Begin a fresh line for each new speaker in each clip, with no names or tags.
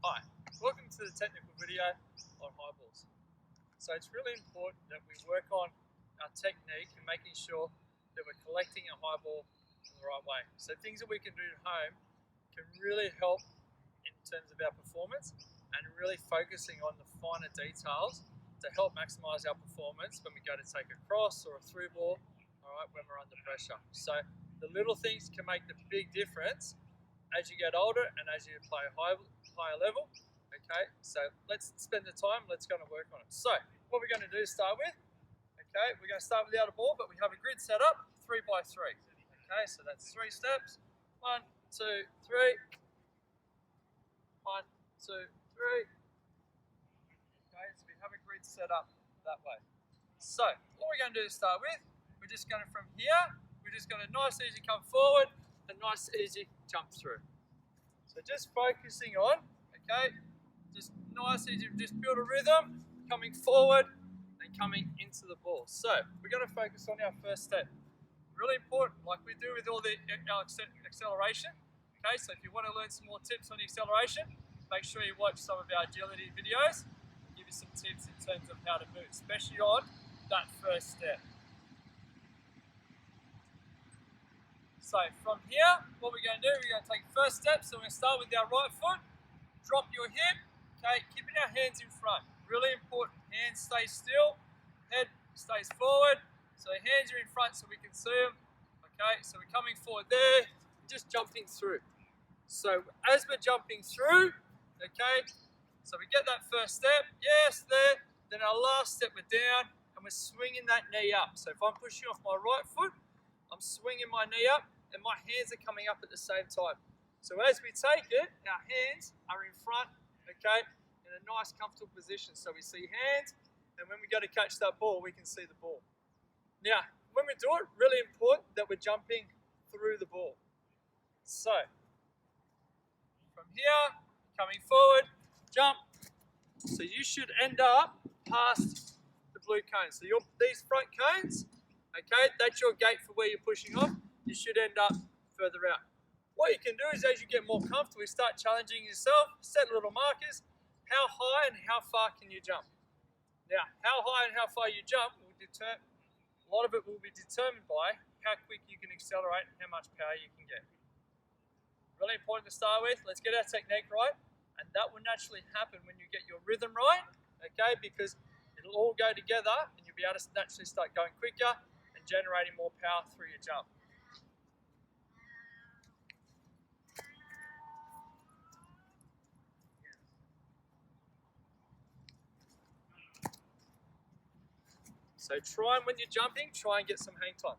Hi, welcome to the technical video on high balls. So it's really important that we work on our technique and making sure that we're collecting a high ball in the right way. So things that we can do at home can really help in terms of our performance and really focusing on the finer details to help maximise our performance when we go to take a cross or a through ball, all right, when we're under pressure. So the little things can make the big difference as you get older and as you play higher level. Okay, so let's spend the time, let's go and work on it. So what we're going to do to start with, okay, we're going to start without a ball, but we have a grid set up 3x3. Okay, so that's 3 steps. 1, 2, 3. 1, 2, 3. Okay, so we have a grid set up that way. So what we're going to do to start with, we're just going to, from here, we're just going to nice easy come forward and nice easy jump through. So just focusing on, okay, just nice easy, just build a rhythm, coming forward and coming into the ball. So we're going to focus on our first step. Really important, like we do with all the acceleration. Okay, so if you want to learn some more tips on the acceleration, make sure you watch some of our agility videos. Give you some tips in terms of how to move, especially on that first step. So from here, what we're going to do, we're going to take the first step. So we're going to start with our right foot, drop your hip, okay, keeping our hands in front. Really important, hands stay still, head stays forward. So the hands are in front so we can see them. Okay, so we're coming forward there, just jumping through. So as we're jumping through, okay, so we get that first step, yes, there. Then our last step, we're down and we're swinging that knee up. So if I'm pushing off my right foot, I'm swinging my knee up and my hands are coming up at the same time. So as we take it, our hands are in front, okay, in a nice comfortable position. So we see hands, and when we go to catch that ball, we can see the ball. Now, when we do it, really important that we're jumping through the ball. So, from here, coming forward, jump. So you should end up past the blue cones. So these front cones, okay, that's your gate for where you're pushing off. You should end up further out. What you can do is as you get more comfortable, you start challenging yourself, set little markers. How high and how far can you jump? Now, how high and how far you jump will determine, a lot of it will be determined by how quick you can accelerate and how much power you can get. Really important to start with. Let's get our technique right, and that will naturally happen when you get your rhythm right, okay, because it'll all go together and you'll be able to naturally start going quicker and generating more power through your jump. So try and when you're jumping, try and get some hang time.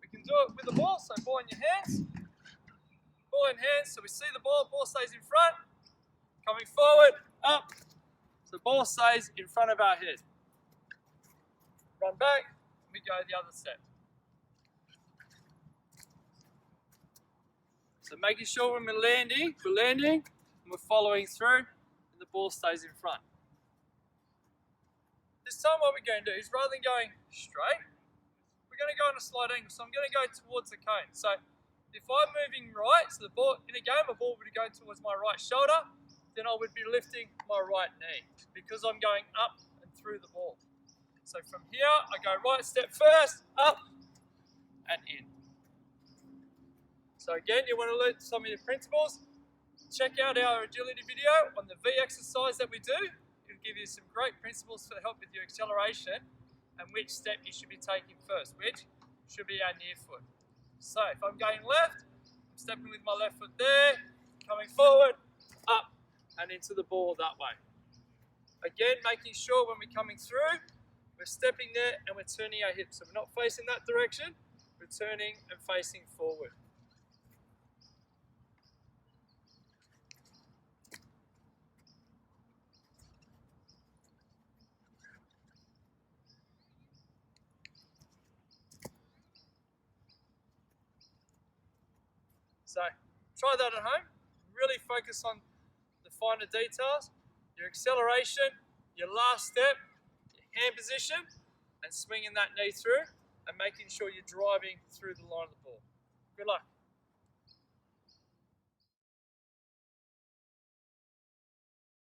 We can do it with the ball, so ball in your hands. Ball in hands, so we see the ball stays in front. Coming forward, up. So the ball stays in front of our head. Run back, we go the other step. So making sure when we're landing, and we're following through, and the ball stays in front. This time what we're going to do is rather than going straight, we're going to go on a slight angle. So I'm going to go towards the cone. So if I'm moving right, so the ball, in a game, a ball would go towards my right shoulder, then I would be lifting my right knee because I'm going up and through the ball. So from here, I go right step first, up and in. So again, you want to learn some of your principles. Check out our agility video on the V exercise that we do. It'll give you some great principles to help with your acceleration and which step you should be taking first, which should be our near foot. So if I'm going left, I'm stepping with my left foot there, coming forward, up and into the ball that way. Again, making sure when we're coming through, we're stepping there and we're turning our hips. So we're not facing that direction, we're turning and facing forward. So try that at home, really focus on the finer details, your acceleration, your last step, your hand position, and swinging that knee through, and making sure you're driving through the line of the ball. Good luck.